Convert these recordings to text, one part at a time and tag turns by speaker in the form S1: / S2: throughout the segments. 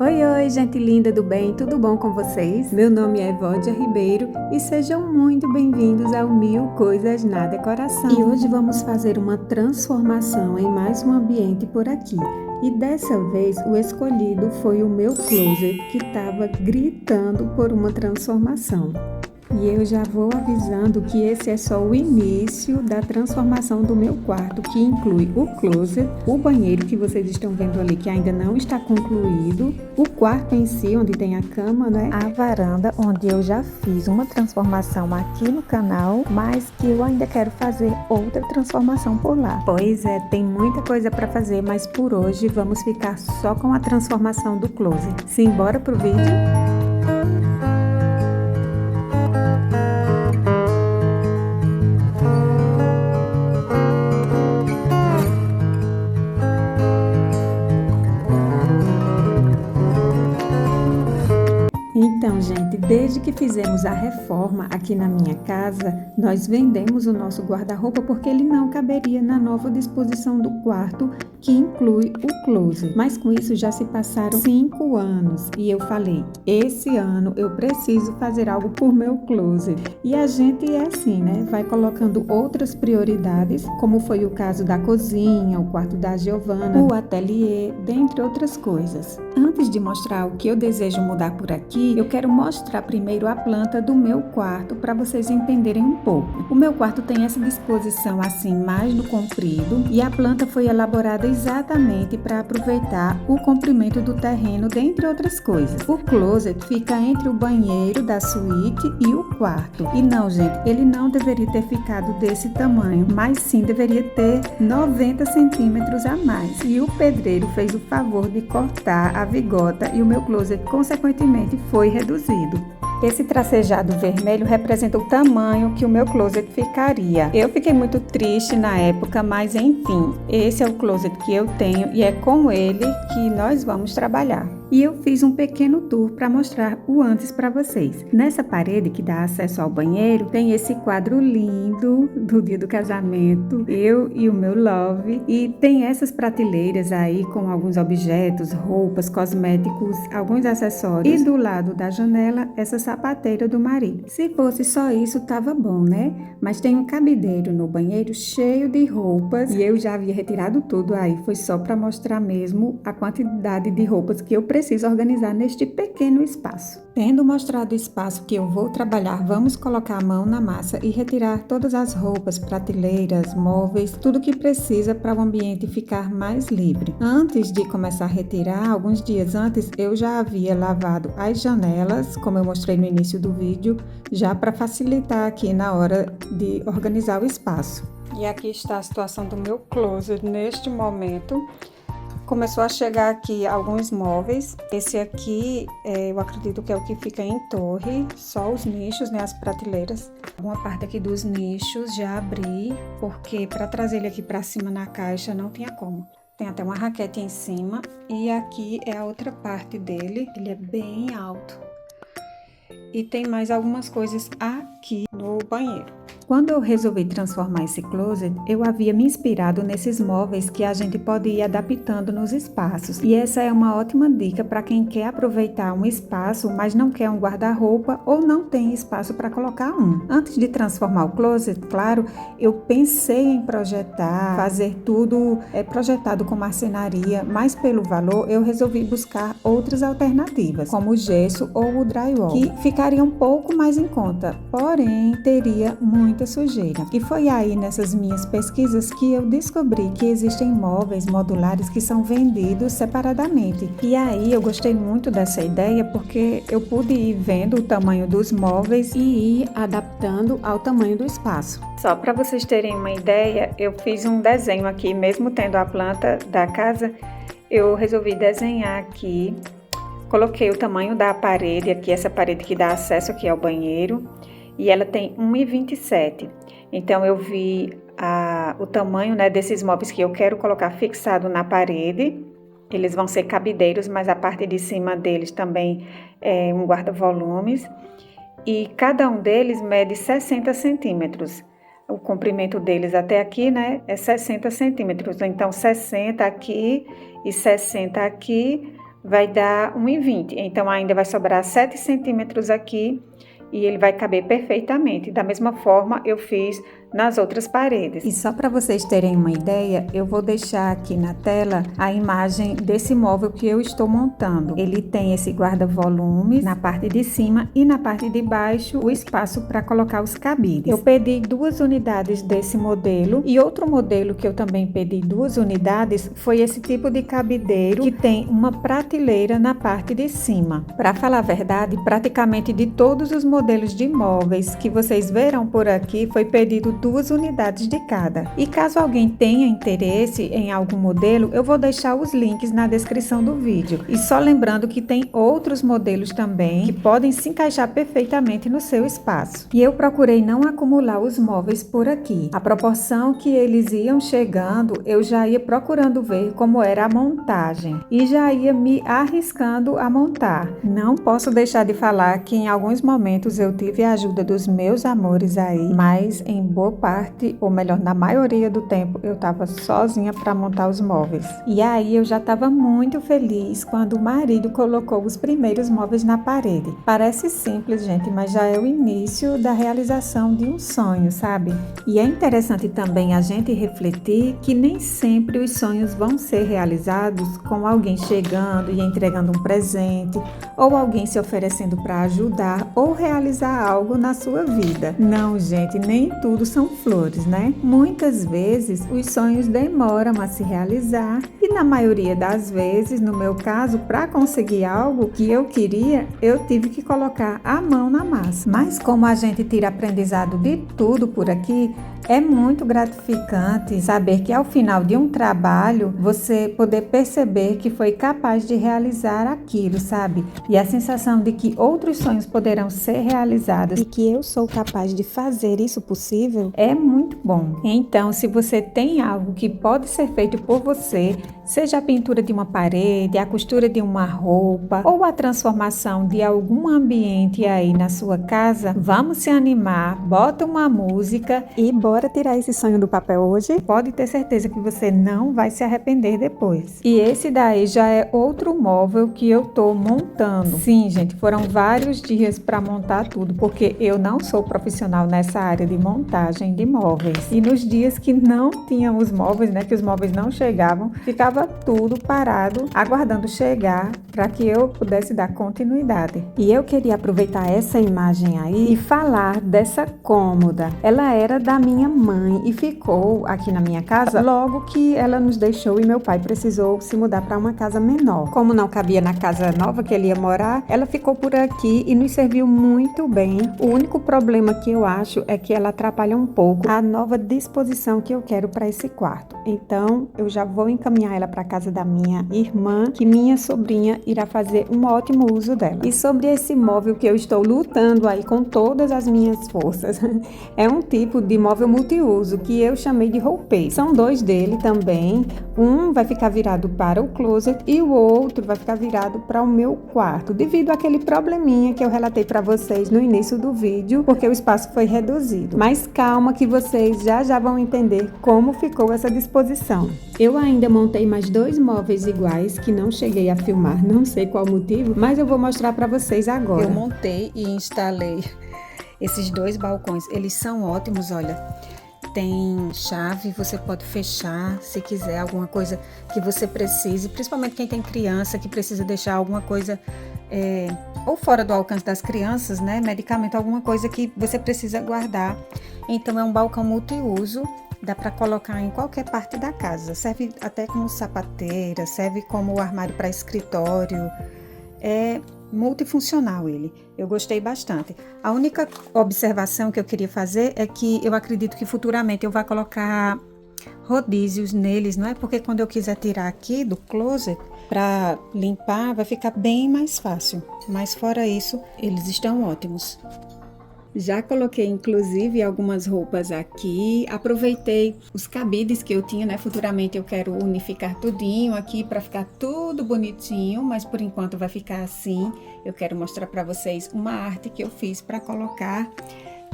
S1: Oi, oi, gente linda do bem, tudo bom com vocês? Meu nome é Evódia Ribeiro e sejam muito bem-vindos ao Mil Coisas na Decoração. E hoje vamos fazer uma transformação em mais um ambiente por aqui. E dessa vez o escolhido foi o meu closet, que estava gritando por uma transformação. E eu já vou avisando que esse é só o início da transformação do meu quarto, que inclui o closet, o banheiro que vocês estão vendo ali que ainda não está concluído, o quarto em si, onde tem a cama, né? A varanda, onde eu já fiz uma transformação aqui no canal, mas que eu ainda quero fazer outra transformação por lá. Pois é, tem muita coisa para fazer, mas por hoje vamos ficar só com a transformação do closet. Simbora pro vídeo? Então, gente, desde que fizemos a reforma aqui na minha casa, nós vendemos o nosso guarda-roupa porque ele não caberia na nova disposição do quarto, que inclui o closet. Mas com isso já se passaram 5 anos e eu falei, esse ano eu preciso fazer algo por meu closet. E a gente é assim, né? Vai colocando outras prioridades, como foi o caso da cozinha, o quarto da Giovana, o ateliê, dentre outras coisas. Antes de mostrar o que eu desejo mudar por aqui, eu quero mostrar primeiro a planta do meu quarto para vocês entenderem um pouco. O meu quarto tem essa disposição assim mais no comprido e a planta foi elaborada exatamente para aproveitar o comprimento do terreno, dentre outras coisas. O closet fica entre o banheiro da suíte e o quarto. E não, gente, ele não deveria ter ficado desse tamanho, mas sim deveria ter 90 centímetros a mais. E o pedreiro fez o favor de cortar a vigota e o meu closet consequentemente foi reduzido. Esse tracejado vermelho representa o tamanho que o meu closet ficaria. Eu fiquei muito triste na época, mas enfim, esse é o closet que eu tenho e é com ele que nós vamos trabalhar. E eu fiz um pequeno tour para mostrar o antes para vocês. Nessa parede que dá acesso ao banheiro, tem esse quadro lindo do dia do casamento, eu e o meu love. E tem essas prateleiras aí com alguns objetos, roupas, cosméticos, alguns acessórios. E do lado da janela, essa sapateira do marido. Se fosse só isso, tava bom, né? Mas tem um cabideiro no banheiro cheio de roupas e eu já havia retirado tudo aí. Foi só para mostrar mesmo a quantidade de roupas que eu preciso organizar neste pequeno espaço. Tendo mostrado o espaço que eu vou trabalhar, vamos colocar a mão na massa e retirar todas as roupas, prateleiras, móveis, tudo que precisa para o ambiente ficar mais livre. Antes de começar a retirar, alguns dias antes, eu já havia lavado as janelas, como eu mostrei no início do vídeo, já para facilitar aqui na hora de organizar o espaço. E aqui está a situação do meu closet neste momento. Começou a chegar aqui alguns móveis. Esse aqui, eu acredito que é o que fica em torre, só os nichos, né, as prateleiras. Uma parte aqui dos nichos já abri, porque para trazer ele aqui para cima na caixa não tinha como. Tem até uma raquete em cima e aqui é a outra parte dele, ele é bem alto. E tem mais algumas coisas aqui no banheiro. Quando eu resolvi transformar esse closet, eu havia me inspirado nesses móveis que a gente pode ir adaptando nos espaços. E essa é uma ótima dica para quem quer aproveitar um espaço, mas não quer um guarda-roupa ou não tem espaço para colocar um. Antes de transformar o closet, claro, eu pensei em projetar, fazer tudo projetado com marcenaria, mas pelo valor eu resolvi buscar outras alternativas, como o gesso ou o drywall, que ficaria um pouco mais em conta, porém teria muita sujeira. E foi aí nessas minhas pesquisas que eu descobri que existem móveis modulares que são vendidos separadamente. E aí eu gostei muito dessa ideia porque eu pude ir vendo o tamanho dos móveis e ir adaptando ao tamanho do espaço. Só para vocês terem uma ideia, eu fiz um desenho aqui, mesmo tendo a planta da casa, eu resolvi desenhar aqui. Coloquei o tamanho da parede aqui, essa parede que dá acesso aqui ao banheiro. E ela tem 1,27. Então eu vi o tamanho, né, desses móveis que eu quero colocar fixado na parede. Eles vão ser cabideiros, mas a parte de cima deles também é um guarda-volumes. E cada um deles mede 60 centímetros. O comprimento deles até aqui, né, é 60 centímetros. Então 60 aqui e 60 aqui, vai dar 1,20. Então ainda vai sobrar 7 centímetros aqui e ele vai caber perfeitamente. Da mesma forma eu fiz nas outras paredes. E só para vocês terem uma ideia, eu vou deixar aqui na tela a imagem desse móvel que eu estou montando. Ele tem esse guarda-volumes na parte de cima e na parte de baixo o espaço para colocar os cabides. Eu pedi 2 unidades desse modelo e outro modelo que eu também pedi 2 unidades foi esse tipo de cabideiro que tem uma prateleira na parte de cima. Para falar a verdade, praticamente de todos os modelos de móveis que vocês verão por aqui foi pedido 2 unidades de cada. E caso alguém tenha interesse em algum modelo, eu vou deixar os links na descrição do vídeo. E só lembrando que tem outros modelos também que podem se encaixar perfeitamente no seu espaço. E eu procurei não acumular os móveis por aqui. A proporção que eles iam chegando, eu já ia procurando ver como era a montagem e já ia me arriscando a montar. Não posso deixar de falar que em alguns momentos eu tive a ajuda dos meus amores aí, mas em boa parte, ou melhor, na maioria do tempo, eu estava sozinha para montar os móveis. E aí eu já estava muito feliz quando o marido colocou os primeiros móveis na parede. Parece simples, gente, mas já é o início da realização de um sonho, sabe? E é interessante também a gente refletir que nem sempre os sonhos vão ser realizados com alguém chegando e entregando um presente, ou alguém se oferecendo para ajudar ou realizar algo na sua vida. Não, gente, nem tudo são flores, né? Muitas vezes os sonhos demoram a se realizar e na maioria das vezes, no meu caso, para conseguir algo que eu queria, eu tive que colocar a mão na massa. Mas como a gente tira aprendizado de tudo por aqui, é muito gratificante saber que ao final de um trabalho, você poder perceber que foi capaz de realizar aquilo, sabe? E a sensação de que outros sonhos poderão ser realizados e que eu sou capaz de fazer isso possível é muito bom. Então, se você tem algo que pode ser feito por você, seja a pintura de uma parede, a costura de uma roupa ou a transformação de algum ambiente aí na sua casa, vamos se animar, bota uma música e bora tirar esse sonho do papel hoje? Pode ter certeza que você não vai se arrepender depois. E esse daí já é outro móvel que eu tô montando. Sim, gente, foram vários dias para montar tudo, porque eu não sou profissional nessa área de montagem de móveis. E nos dias que não tinham os móveis, né, que os móveis não chegavam, ficava tudo parado, aguardando chegar para que eu pudesse dar continuidade. E eu queria aproveitar essa imagem aí e falar dessa cômoda. Ela era da minha mãe e ficou aqui na minha casa logo que ela nos deixou e meu pai precisou se mudar para uma casa menor. Como não cabia na casa nova que ele ia morar, ela ficou por aqui e nos serviu muito bem. O único problema que eu acho é que ela atrapalha um pouco a nova disposição que eu quero para esse quarto. Então, eu já vou encaminhar ela para casa da minha irmã, que minha sobrinha irá fazer um ótimo uso dela. E sobre esse móvel que eu estou lutando aí com todas as minhas forças, é um tipo de móvel multiuso que eu chamei de roupeiro. São 2 dele também. Um vai ficar virado para o closet e o outro vai ficar virado para o meu quarto, devido àquele probleminha que eu relatei para vocês no início do vídeo, porque o espaço foi reduzido. Mas calma que vocês já vão entender como ficou essa disposição. Eu ainda montei mais 2 móveis iguais que não cheguei a filmar, não sei qual motivo, mas eu vou mostrar para vocês agora. Eu montei e instalei esses 2 balcões, eles são ótimos, olha. Tem chave, você pode fechar se quiser alguma coisa que você precise, principalmente quem tem criança que precisa deixar alguma coisa ou fora do alcance das crianças, né? Medicamento, alguma coisa que você precisa guardar. Então é um balcão multiuso, dá para colocar em qualquer parte da casa, serve até como sapateira, serve como armário para escritório, é multifuncional ele. Eu gostei bastante. A única observação que eu queria fazer é que eu acredito que futuramente eu vou colocar rodízios neles, não é? Porque quando eu quiser tirar aqui do closet para limpar, vai ficar bem mais fácil. Mas fora isso, eles estão ótimos. Já coloquei, inclusive, algumas roupas aqui. Aproveitei os cabides que eu tinha, né? Futuramente eu quero unificar tudinho aqui para ficar tudo bonitinho, mas por enquanto vai ficar assim. Eu quero mostrar para vocês uma arte que eu fiz para colocar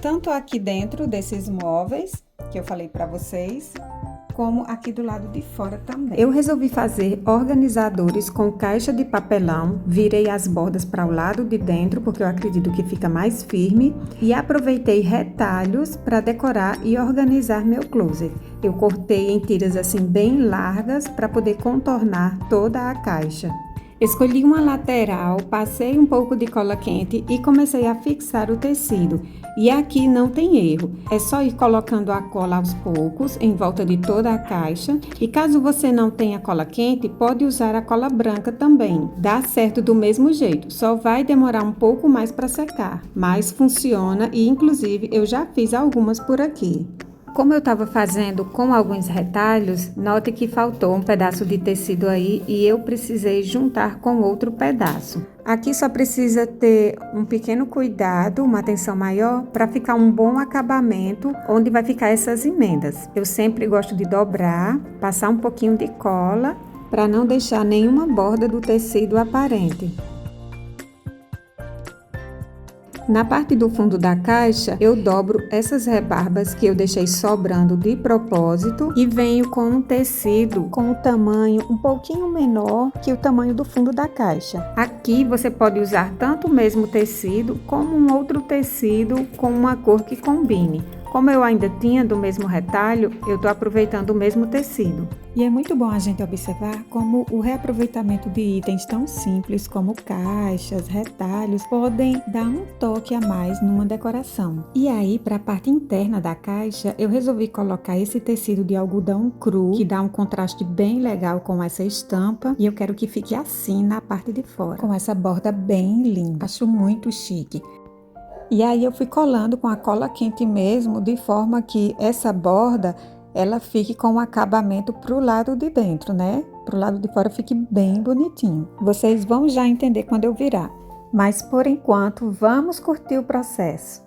S1: tanto aqui dentro desses móveis que eu falei para vocês, como aqui do lado de fora também. Eu resolvi fazer organizadores com caixa de papelão, virei as bordas para o lado de dentro, porque eu acredito que fica mais firme, e aproveitei retalhos para decorar e organizar meu closet. Eu cortei em tiras assim bem largas para poder contornar toda a caixa. Escolhi uma lateral, passei um pouco de cola quente e comecei a fixar o tecido. E aqui não tem erro, é só ir colocando a cola aos poucos em volta de toda a caixa. E caso você não tenha cola quente, pode usar a cola branca também. Dá certo do mesmo jeito, só vai demorar um pouco mais para secar, mas funciona e inclusive eu já fiz algumas por aqui. Como eu estava fazendo com alguns retalhos, note que faltou um pedaço de tecido aí e eu precisei juntar com outro pedaço. Aqui só precisa ter um pequeno cuidado, uma atenção maior para ficar um bom acabamento onde vai ficar essas emendas. Eu sempre gosto de dobrar, passar um pouquinho de cola para não deixar nenhuma borda do tecido aparente. Na parte do fundo da caixa, eu dobro essas rebarbas que eu deixei sobrando de propósito e venho com um tecido com o tamanho um pouquinho menor que o tamanho do fundo da caixa. Aqui você pode usar tanto o mesmo tecido como um outro tecido com uma cor que combine. Como eu ainda tinha do mesmo retalho, eu estou aproveitando o mesmo tecido. E é muito bom a gente observar como o reaproveitamento de itens tão simples como caixas, retalhos, podem dar um toque a mais numa decoração. E aí, para a parte interna da caixa, eu resolvi colocar esse tecido de algodão cru, que dá um contraste bem legal com essa estampa. E eu quero que fique assim na parte de fora, com essa borda bem linda. Acho muito chique. E aí eu fui colando com a cola quente mesmo, de forma que essa borda, ela fique com o acabamento pro lado de dentro, né? Pro lado de fora fique bem bonitinho. Vocês vão já entender quando eu virar. Mas por enquanto, vamos curtir o processo.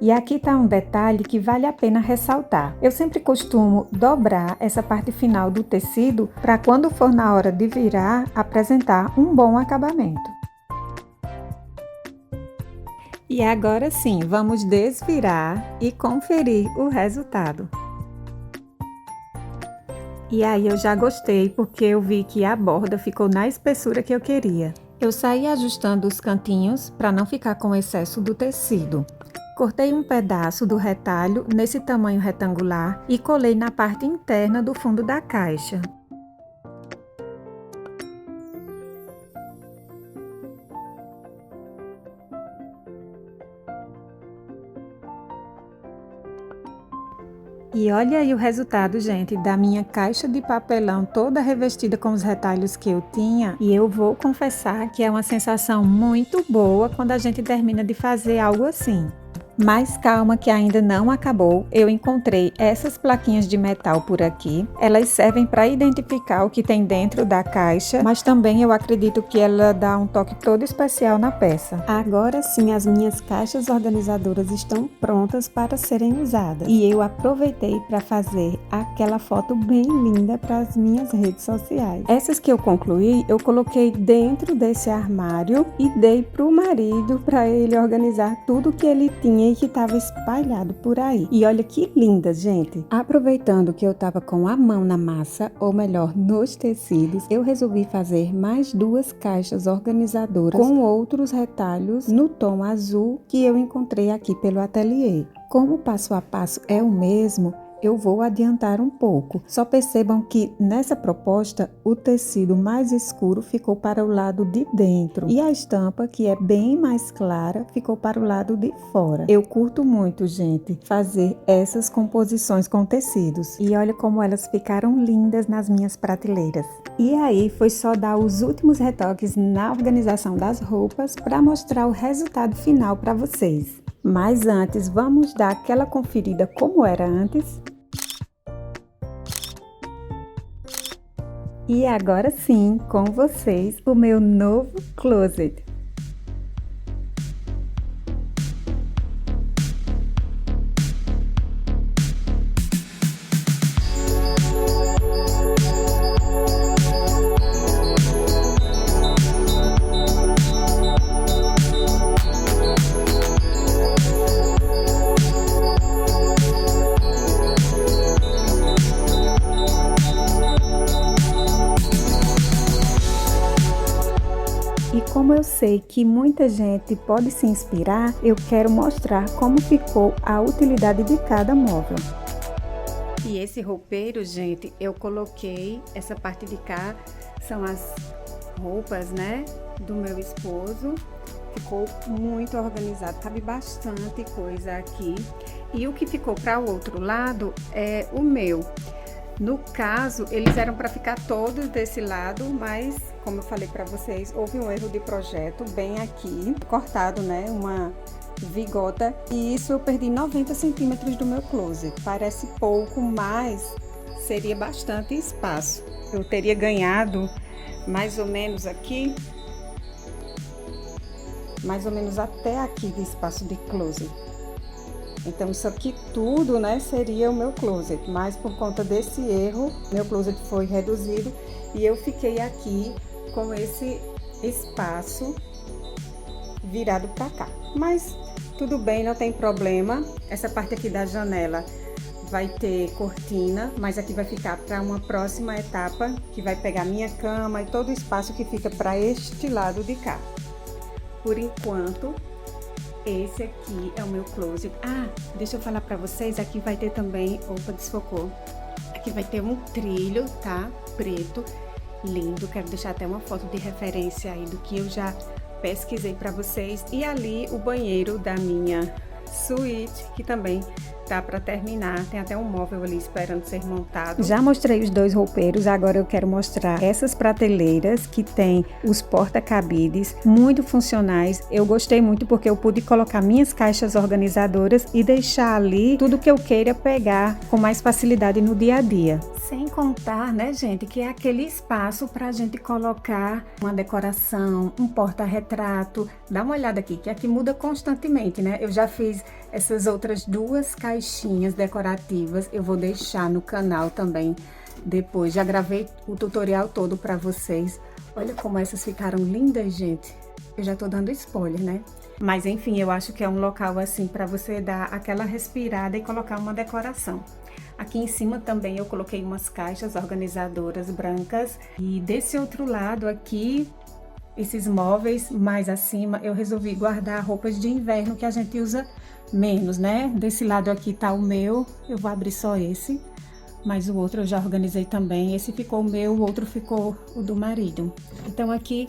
S1: E aqui está um detalhe que vale a pena ressaltar. Eu sempre costumo dobrar essa parte final do tecido para quando for na hora de virar, apresentar um bom acabamento. E agora sim, vamos desvirar e conferir o resultado. E aí eu já gostei porque eu vi que a borda ficou na espessura que eu queria. Eu saí ajustando os cantinhos para não ficar com excesso do tecido. Cortei um pedaço do retalho nesse tamanho retangular e colei na parte interna do fundo da caixa. E olha aí o resultado, gente, da minha caixa de papelão toda revestida com os retalhos que eu tinha. E eu vou confessar que é uma sensação muito boa quando a gente termina de fazer algo assim. Mas calma que ainda não acabou, eu encontrei essas plaquinhas de metal por aqui. Elas servem para identificar o que tem dentro da caixa, mas também eu acredito que ela dá um toque todo especial na peça. Agora sim, as minhas caixas organizadoras estão prontas para serem usadas. E eu aproveitei para fazer aquela foto bem linda para as minhas redes sociais. Essas que eu concluí, eu coloquei dentro desse armário e dei para o marido para ele organizar tudo que ele tinha e que estava espalhado por aí. E olha que linda, gente! Aproveitando que eu estava com a mão na massa, ou melhor, nos tecidos, eu resolvi fazer mais duas caixas organizadoras com outros retalhos no tom azul que eu encontrei aqui pelo ateliê. Como o passo a passo é o mesmo, eu vou adiantar um pouco. Só percebam que nessa proposta o tecido mais escuro ficou para o lado de dentro e a estampa, que é bem mais clara, ficou para o lado de fora. Eu curto muito, gente, fazer essas composições com tecidos. E olha como elas ficaram lindas nas minhas prateleiras. E aí foi só dar os últimos retoques na organização das roupas para mostrar o resultado final para vocês. Mas antes, vamos dar aquela conferida como era antes. E agora sim, com vocês, o meu novo closet. como eu sei que muita gente pode se inspirar, eu quero mostrar como ficou a utilidade de cada móvel. E esse roupeiro, gente, eu coloquei essa parte de cá, são as roupas, né, do meu esposo. Ficou muito organizado, cabe bastante coisa aqui. E o que ficou para o outro lado é o meu. No caso, eles eram para ficar todos desse lado, mas como eu falei para vocês, houve um erro de projeto bem aqui, cortado, né, uma vigota, e isso eu perdi 90 centímetros do meu closet. Parece pouco, mas seria bastante espaço. Eu teria ganhado mais ou menos aqui, mais ou menos até aqui de espaço de closet. Então isso aqui tudo, né, seria o meu closet, mas por conta desse erro, meu closet foi reduzido e eu fiquei aqui com esse espaço virado para cá. Mas tudo bem, não tem problema. Essa parte aqui da janela vai ter cortina, mas aqui vai ficar para uma próxima etapa, que vai pegar minha cama e todo o espaço que fica para este lado de cá. Por enquanto, esse aqui é o meu closet. Ah, deixa eu falar para vocês, aqui vai ter também, opa, desfocou. Aqui vai ter um trilho, tá? Preto, lindo. Quero deixar até uma foto de referência aí do que eu já pesquisei para vocês. E ali o banheiro da minha suíte, que também tá para terminar, tem até um móvel ali esperando ser montado. Já mostrei os dois roupeiros, agora eu quero mostrar essas prateleiras que tem os porta-cabides, muito funcionais. Eu gostei muito porque eu pude colocar minhas caixas organizadoras e deixar ali tudo que eu queira pegar com mais facilidade no dia a dia. Sem contar, né, gente, que é aquele espaço para a gente colocar uma decoração, um porta-retrato. Dá uma olhada aqui, que aqui muda constantemente, né? Eu já fiz essas outras duas caixinhas decorativas, eu vou deixar no canal também depois. Já gravei o tutorial todo para vocês. Olha como essas ficaram lindas, gente. Eu já tô dando spoiler, né? Mas enfim, eu acho que é um local assim para você dar aquela respirada e colocar uma decoração. Aqui em cima também eu coloquei umas caixas organizadoras brancas. E desse outro lado aqui, esses móveis mais acima, eu resolvi guardar roupas de inverno que a gente usa menos, né? Desse lado aqui tá o meu, eu vou abrir só esse. Mas o outro eu já organizei também. Esse ficou o meu, o outro ficou o do marido. Então aqui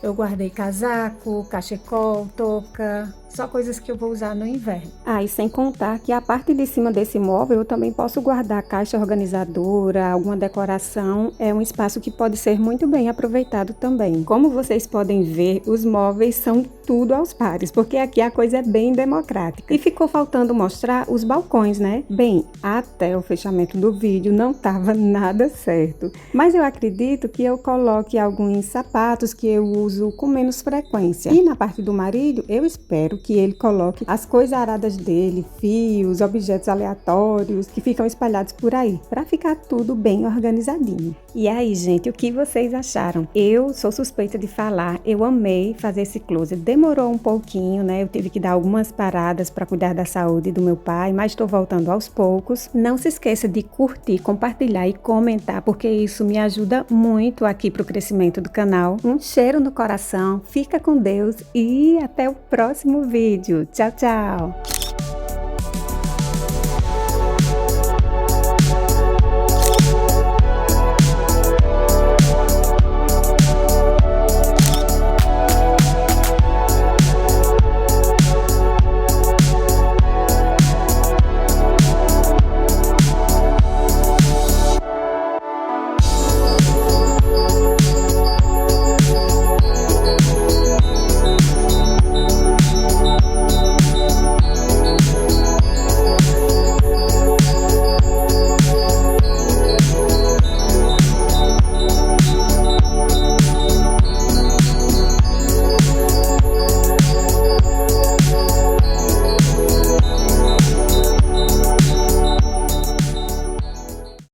S1: eu guardei casaco, cachecol, touca, só coisas que eu vou usar no inverno. Ah, e sem contar que a parte de cima desse móvel eu também posso guardar caixa organizadora, alguma decoração. É um espaço que pode ser muito bem aproveitado também. Como vocês podem ver, os móveis são tudo aos pares, porque aqui a coisa é bem democrática. E ficou faltando mostrar os balcões, né? Bem, até o fechamento do vídeo não estava nada certo. Mas eu acredito que eu coloque alguns sapatos que eu uso com menos frequência. E na parte do marido, eu espero que ele coloque as coisas aradas dele, fios, objetos aleatórios que ficam espalhados por aí, para ficar tudo bem organizadinho. E aí, gente, o que vocês acharam? Eu sou suspeita de falar, eu amei fazer esse closet. Demorou um pouquinho, né? Eu tive que dar algumas paradas para cuidar da saúde do meu pai, mas estou voltando aos poucos. Não se esqueça de curtir, compartilhar e comentar, porque isso me ajuda muito aqui para o crescimento do canal. Um cheiro no coração, fica com Deus e até o próximo vídeo. Tchau, tchau!